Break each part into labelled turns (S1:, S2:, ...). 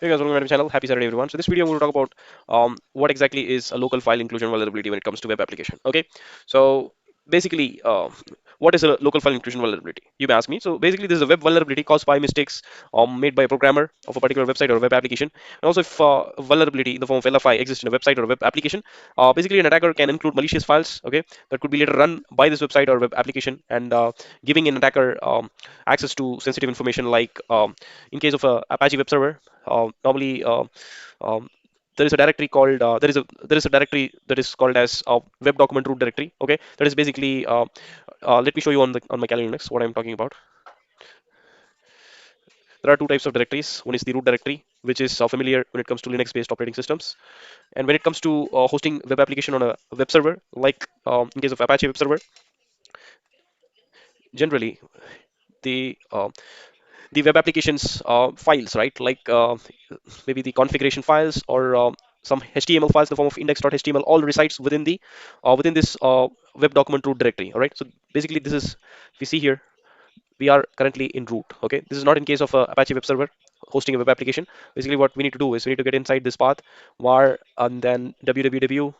S1: Hey guys, welcome to my channel. Happy Saturday, everyone. So this video, I'm going to talk about what exactly is a local file inclusion vulnerability when it comes to web application. Okay, so basically, what is a local file inclusion vulnerability? You may ask me. So basically, this is a web vulnerability caused by mistakes made by a programmer of a particular website or a web application. And also, if a vulnerability in the form of LFI exists in a website or a web application, basically an attacker can include malicious files. Okay, that could be later run by this website or web application, and giving an attacker access to sensitive information like in case of a Apache web server. Normally, um, there is a directory called there is a directory that is called as web document root directory. Okay, that is basically let me show you on the on my calendar next what I'm talking about. There are two types of directories. One is the root directory, which is familiar when it comes to Linux-based operating systems, and when it comes to hosting web application on a web server, like in case of Apache web server, generally the web applications files, right? Like maybe the configuration files or some HTML files in the form of index.html all resides within this web document root directory. All right. So basically, this is if you see here, we are currently in root. Okay. This is not in case of Apache web server hosting a web application. Basically, what we need to do is we need to get inside this path var and then www,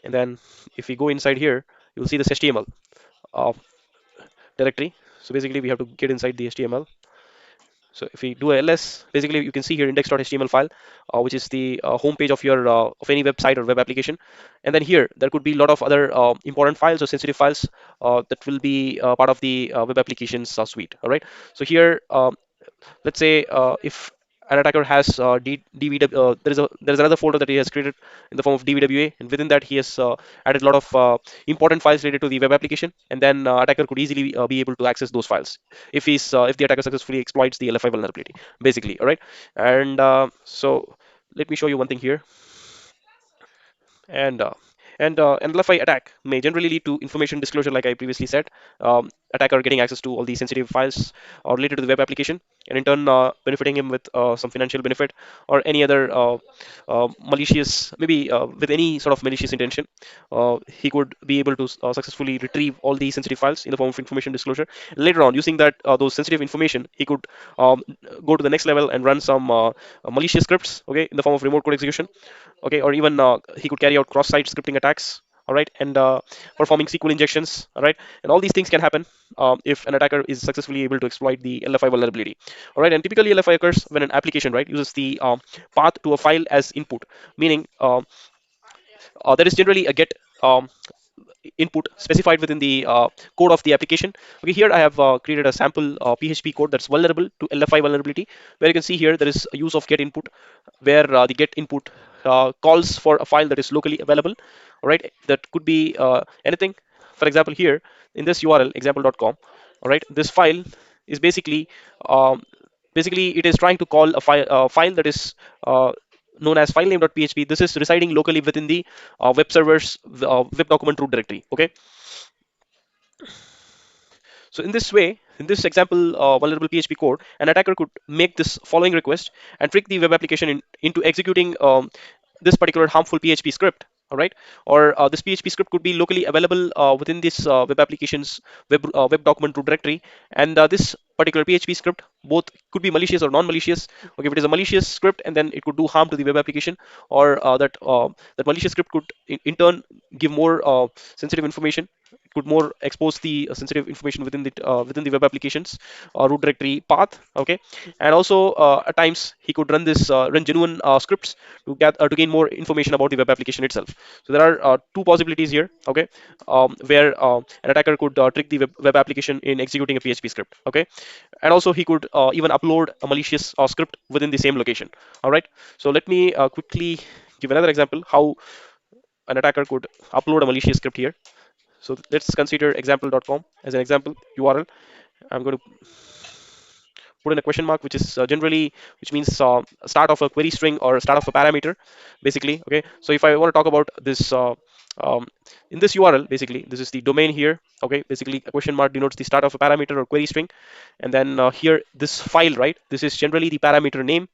S1: and then if we go inside here, you'll see this HTML uh, directory. So basically, we have to get inside the HTML. So if we do a ls, basically you can see here index.html file, which is the home page of your of any website or web application. And then here there could be a lot of other important files or sensitive files that will be part of the web applications suite. All right. So here let's say if an attacker has DVW, there is another folder that he has created in the form of DVWA, and within that he has added a lot of important files related to the web application, and then attacker could easily be able to access those files if the attacker successfully exploits the LFI vulnerability, basically. All right, and so let me show you one thing here, and an LFI attack may generally lead to information disclosure, like I previously said. Attacker getting access to all these sensitive files related to the web application, and in turn benefiting him with some financial benefit or any other malicious, maybe with any sort of malicious intention. He could be able to successfully retrieve all these sensitive files in the form of information disclosure. Later on, using that those sensitive information, he could go to the next level and run some malicious scripts, okay, in the form of remote code execution, okay, or even he could carry out cross-site scripting attacks, all right, and performing SQL injections, all right, and all these things can happen if an attacker is successfully able to exploit the LFI vulnerability, all right. And typically LFI occurs when an application, right, uses the path to a file as input, meaning there is generally a get input specified within the code of the application. Okay, here I have created a sample PHP code that's vulnerable to LFI vulnerability, where you can see here there is a use of get input, where the get input calls for a file that is locally available. All right, that could be anything. For example, here in this URL example.com, all right, this file is um, basically it is trying to call a file that is known as filename.php. This is residing locally within the web server's web document root directory. Okay, so in this way, in this example vulnerable PHP code, an attacker could make this following request and trick the web application into executing this particular harmful PHP script. All right, or this PHP script could be locally available within this web application's web document root directory, and this particular PHP script both could be malicious or non-malicious. Okay, if it is a malicious script, and then it could do harm to the web application, or that malicious script could in turn give more sensitive information, could more expose the sensitive information within the web applications root directory path. Okay, and also at times he could run genuine scripts to gain more information about the web application itself. So there are two possibilities here. Okay, where an attacker could trick the web application in executing a PHP script. Okay, and also he could even upload a malicious script within the same location. All right, so let me quickly give another example how an attacker could upload a malicious script here. So let's consider example.com as an example URL. I'm going to put in a question mark, which is generally, which means start of a query string or start of a parameter, basically. Okay. So if I want to talk about this, in this URL, basically, this is the domain here. Okay. Basically, a question mark denotes the start of a parameter or query string. And then here, this file, right? This is generally the parameter name,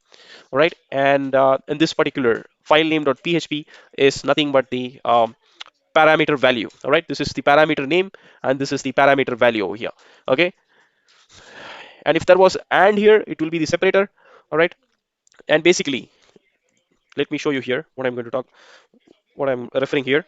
S1: right? And in this particular file name.php is nothing but the parameter value. All right, this is the parameter name and this is the parameter value over here. Okay, and if there was and here, it will be the separator. All right, And basically, let me show you here what I'm going to talk, what I'm referring here.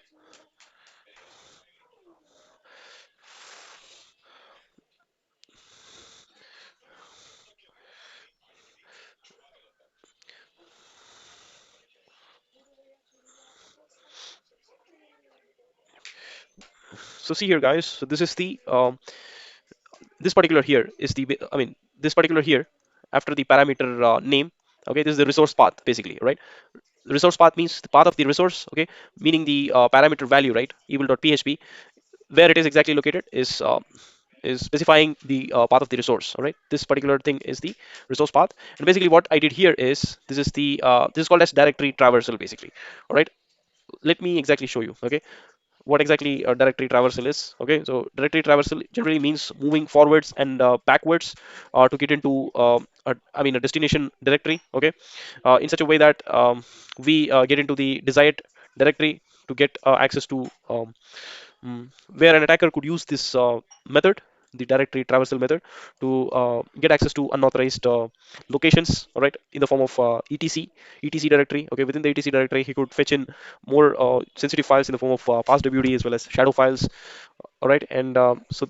S1: So see here, guys. So this is the this particular here is the I mean this particular here after the parameter name. Okay, this is the resource path basically, right? The resource path means the path of the resource. Okay, meaning the parameter value, right? Evil.php, where it is exactly located is specifying the path of the resource. All right, this particular thing is the resource path, and basically what I did here is this is called as directory traversal basically. All right, let me exactly show you. Okay, what exactly a directory traversal is. Okay, so directory traversal generally means moving forwards and backwards to get into I mean a destination directory. Okay, in such a way that we get into the desired directory to get access to where an attacker could use this method, the directory traversal method, to get access to unauthorized locations, all right, in the form of etc directory. Okay, within the etc directory, he could fetch in more sensitive files in the form of passwd as well as shadow files, all right, and so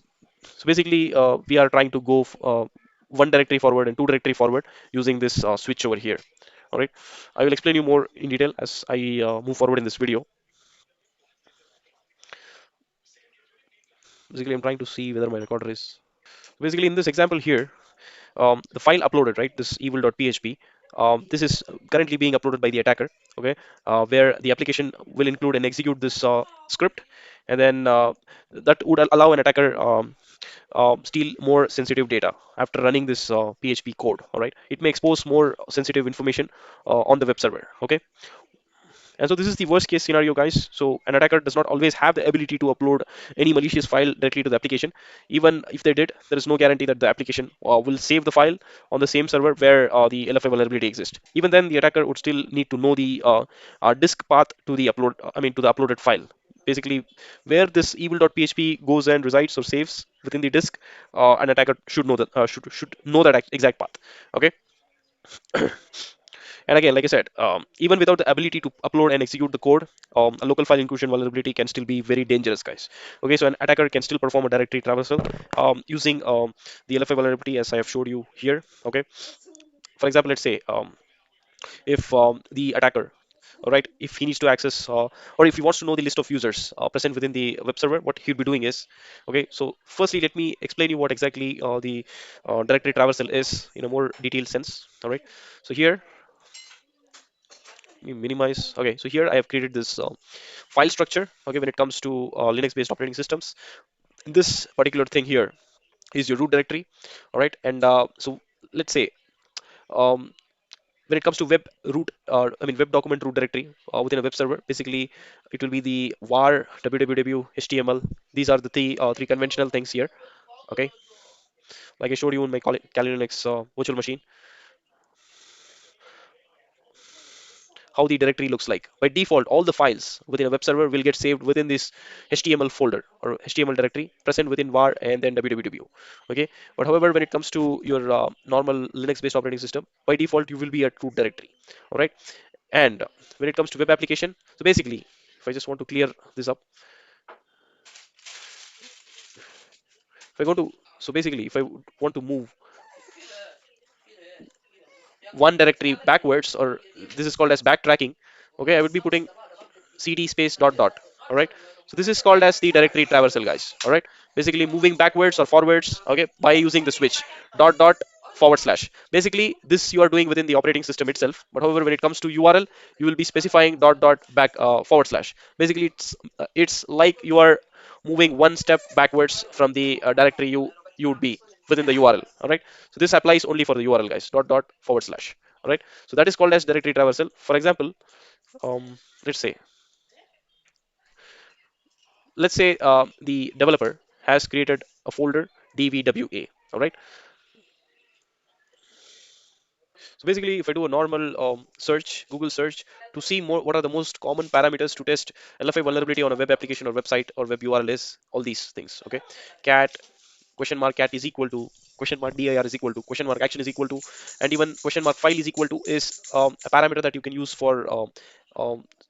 S1: basically we are trying to go one directory forward and two directory forward using this switch over here. All right, I will explain you more in detail as I move forward in this video. Basically, I'm trying to see whether my recorder is. Basically, in this example here, the file uploaded, right? This evil.php. This is currently being uploaded by the attacker. Okay, where the application will include and execute this script, and then that would allow an attacker steal more sensitive data after running this PHP code. All right, it may expose more sensitive information on the web server. Okay, and so this is the worst case scenario, guys. So an attacker does not always have the ability to upload any malicious file directly to the application. Even if they did, there is no guarantee that the application will save the file on the same server where the LFI vulnerability exists. Even then, the attacker would still need to know the disk path to the to the uploaded file. Basically, where this evil.php goes and resides or saves within the disk, an attacker should know that should know that exact path. Okay. And again, like I said, even without the ability to upload and execute the code, a local file inclusion vulnerability can still be very dangerous, guys. Okay, so an attacker can still perform a directory traversal using the LFI vulnerability as I have showed you here. Okay, for example, let's say if the attacker, all right, if he needs to access or if he wants to know the list of users present within the web server, what he'd be doing is, okay, so firstly, let me explain you what exactly the directory traversal is in a more detailed sense. All right, so here me minimize. Okay, so here I have created this file structure. Okay, when it comes to Linux based operating systems, this particular thing here is your root directory. All right, and so let's say um, when it comes to web root web document root directory within a web server, basically it will be the var www html. These are the three conventional things here. Okay, like I showed you in my Kali Linux virtual machine, how the directory looks like. By default, all the files within a web server will get saved within this HTML folder or HTML directory present within var and then www. Okay, but however, when it comes to your normal Linux-based operating system, by default you will be at root directory. All right, and when it comes to web application, so basically, if I just want to clear this up, if I go to so basically, if I want to move one directory backwards, or this is called as backtracking. Okay, I would be putting cd space dot dot. All right, so this is called as the directory traversal, guys. All right, basically moving backwards or forwards, okay, by using the switch dot dot forward slash. Basically this you are doing within the operating system itself, but however when it comes to url, you will be specifying dot dot back forward slash. Basically it's like you are moving one step backwards from the directory you would be within the url. All right, so this applies only for the url, guys. Dot dot forward slash. All right, so that is called as directory traversal. For example, let's say the developer has created a folder dvwa. All right, so basically if I do a normal search, google search, to see more what are the most common parameters to test LFI vulnerability on a web application or website or web url is all these things. Okay, cat question mark cat is equal to question mark dir is equal to question mark action is equal to, and even question mark file is equal to is a parameter that you can use for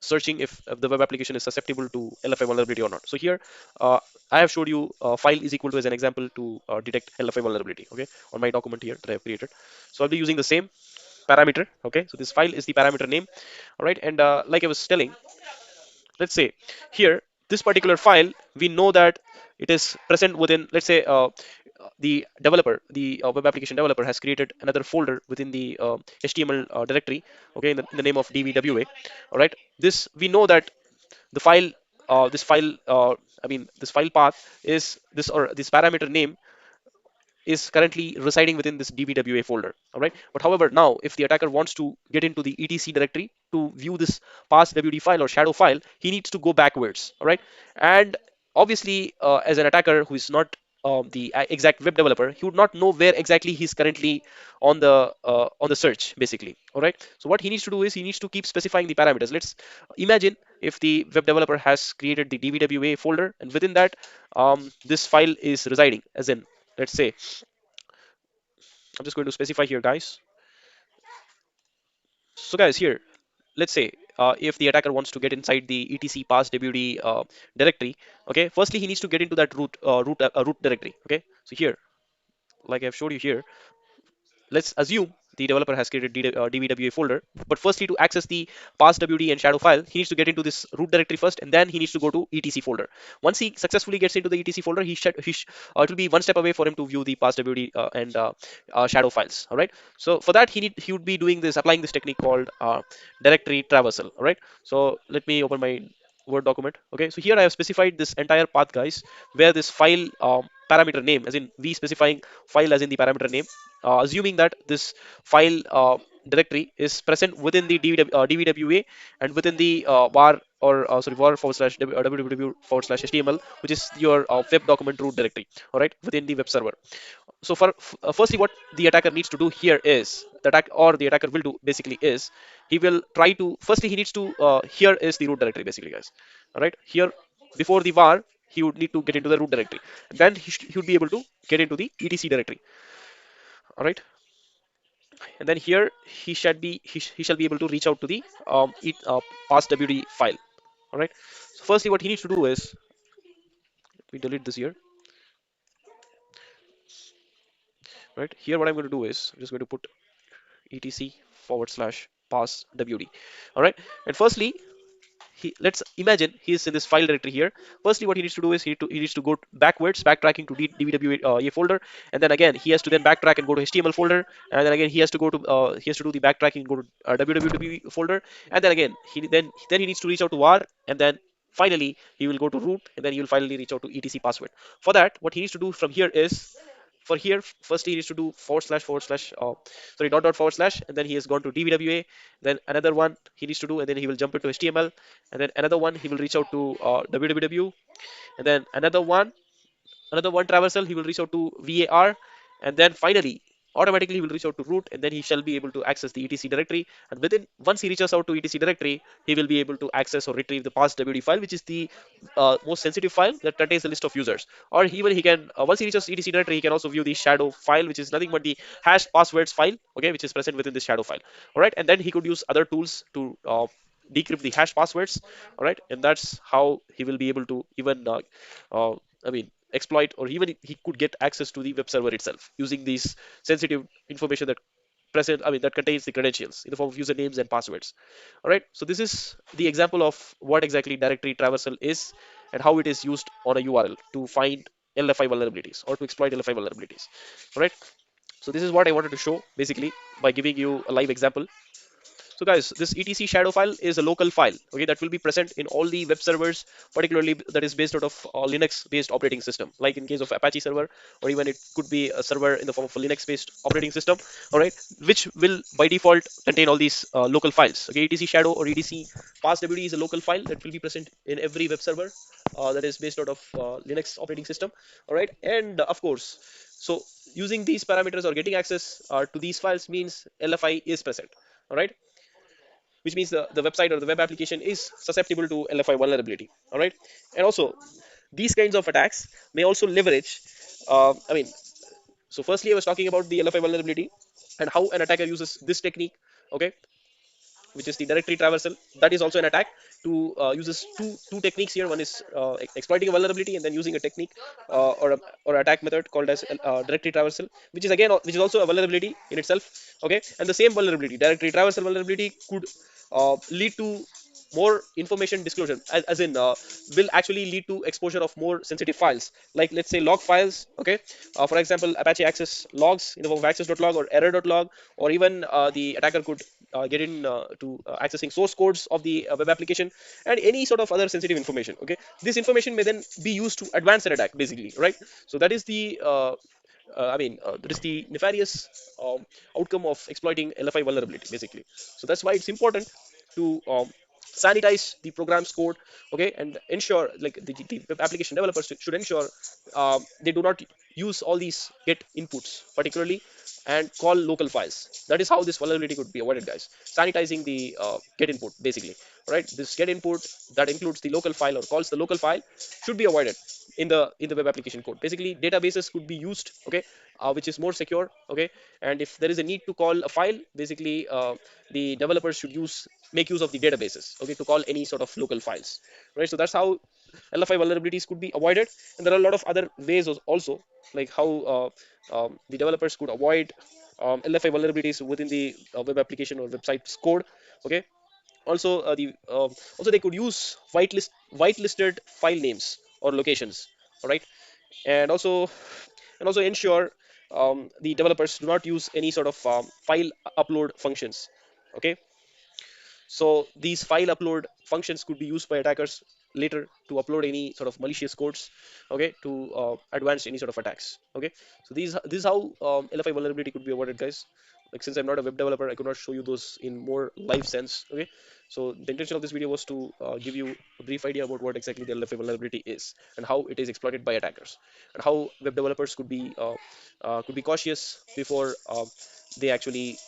S1: searching if the web application is susceptible to LFI vulnerability or not. So here I have showed you file is equal to as an example to detect LFI vulnerability, okay, on my document here that I have created. So I'll be using the same parameter, okay. So this file is the parameter name, all right. And like I was telling, let's say here this particular file, we know that it is present within, let's say the developer, the web application developer has created another folder within the HTML directory, okay, in the name of dvwa, all right. This we know that the file this file I mean this file path is this, or this parameter name is currently residing within this dbwa folder, all right. But however, now if the attacker wants to get into the etc directory to view this pass wd file or shadow file, he needs to go backwards, all right. And obviously as an attacker who is not the exact web developer, he would not know where exactly he's currently on the search basically, all right. So what he needs to do is he needs to keep specifying the parameters. Let's imagine if the web developer has created the dbwa folder, and within that this file is residing, as in, let's say, I'm just going to specify here, guys. So guys, here, let's say if the attacker wants to get inside the etc pass wd directory, okay, firstly he needs to get into that root directory, okay. So here, like I've showed you here, let's assume the developer has created dbwa folder, but firstly to access the passwd and shadow file, he needs to get into this root directory first, and then he needs to go to etc folder. Once he successfully gets into the etc folder, it will be one step away for him to view the passwd and shadow files, all right. So for that he would be doing this, applying this technique called directory traversal, all right. So let me open my Word document. Okay, so here I have specified this entire path, guys, where this file parameter name, as in we specifying file as in the parameter name, assuming that this file directory is present within the dvwa and within the var, or sorry, var forward slash www forward slash html, which is your web document root directory, all right, within the web server. So firstly, what the attacker needs to do here is the attacker will do basically is he will try to, firstly he needs to here is the root directory basically, guys, all right. Here before the var, he would need to get into the root directory, then he would be able to get into the etc directory, all right. And then here he shall be able to reach out to the passwd file, all right. So firstly what he needs to do is, let me delete this here, right. Here what I'm going to do is I'm just going to put etc forward slash pass wd, all right. And firstly, let's imagine he is in this file directory here. Firstly what he needs to do is he needs to go backwards, backtracking to dbwa folder, and then again he has to then backtrack and go to html folder, and then again he has to go to he has to do the backtracking and go to www folder, and then again he needs to reach out to var, and then finally he will go to root, and then he will finally reach out to etc password. For that, what he needs to do from here is, for here first he needs to do forward slash sorry, dot forward slash, and then he has gone to dbwa, then another one he needs to do, and then he will jump into html, and then another one he will reach out to www, and then another one traversal he will reach out to var, and then finally automatically he will reach out to root, and then he shall be able to access the etc directory. And within, once he reaches out to etc directory, he will be able to access or retrieve the passwd file, which is the most sensitive file that contains the list of users. Or even he can once he reaches etc directory, he can also view the shadow file, which is nothing but the hash passwords file, okay, which is present within the shadow file, all right. And then he could use other tools to decrypt the hash passwords, all right. And that's how he will be able to even uh, I mean exploit, or even he could get access to the web server itself using these sensitive information that present, I mean, that contains the credentials in the form of usernames and passwords, all right. So this is the example of what exactly directory traversal is and how it is used on a url to find LFI vulnerabilities or to exploit LFI vulnerabilities, all right. So this is what I wanted to show basically by giving you a live example. So guys, this etc shadow file is a local file, okay, that will be present in all the web servers, particularly that is based out of Linux-based operating system, like in case of Apache server, or even it could be a server in the form of a Linux-based operating system, all right, which will by default contain all these local files. Okay, etc shadow or etc passwd is a local file that will be present in every web server that is based out of Linux operating system, all right. And of course, so using these parameters or getting access to these files means LFI is present, all right, which means the website or the web application is susceptible to LFI vulnerability. All right, and also these kinds of attacks may also leverage. I mean, So firstly, I was talking about the LFI vulnerability and how an attacker uses this technique. Okay, which is the directory traversal. That is also an attack to uses two techniques here. One is exploiting a vulnerability and then using a technique or attack method called as directory traversal, which is again which is also a vulnerability in itself. Okay, and the same vulnerability, directory traversal vulnerability, could lead to more information disclosure, as in will actually lead to exposure of more sensitive files, like let's say log files. Okay, for example, Apache access logs in the form of access.log or error.log, or even the attacker could get in to accessing source codes of the web application and any sort of other sensitive information. Okay, this information may then be used to advance an attack, basically, right? So that is the that is the nefarious outcome of exploiting LFI vulnerability, basically. So that's why it's important to sanitize the program's code, okay, and ensure, like, the web application developers should ensure they do not use all these get inputs particularly and call local files. That is how this vulnerability could be avoided, guys. Sanitizing the get input, basically, right? This get input that includes the local file or calls the local file should be avoided in the web application code. Basically, databases could be used, okay, which is more secure, okay. And if there is a need to call a file, basically the developers should use make use of the databases, okay, to call any sort of local files, right? So that's how LFI vulnerabilities could be avoided. And there are a lot of other ways also, like how the developers could avoid LFI vulnerabilities within the web application or website's code, okay. Also they could use whitelisted file names or locations, all right. And also ensure the developers do not use any sort of file upload functions, okay. So these file upload functions could be used by attackers later to upload any sort of malicious codes, okay, to advance any sort of attacks. Okay, so this is how LFI vulnerability could be avoided, guys. Like, since I'm not a web developer, I could not show you those in more live sense. Okay, so the intention of this video was to give you a brief idea about what exactly the LFI vulnerability is and how it is exploited by attackers, and how web developers could be cautious before they actually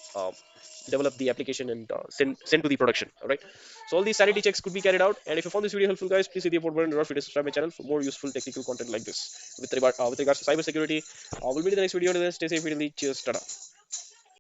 S1: develop the application and send to the production. All right. So all these sanity checks could be carried out. And if you found this video helpful, guys, please hit the support button and don't forget to subscribe my channel for more useful technical content like this with regards to cybersecurity. We'll meet in the next video. Until then, stay safe, cheers, tada.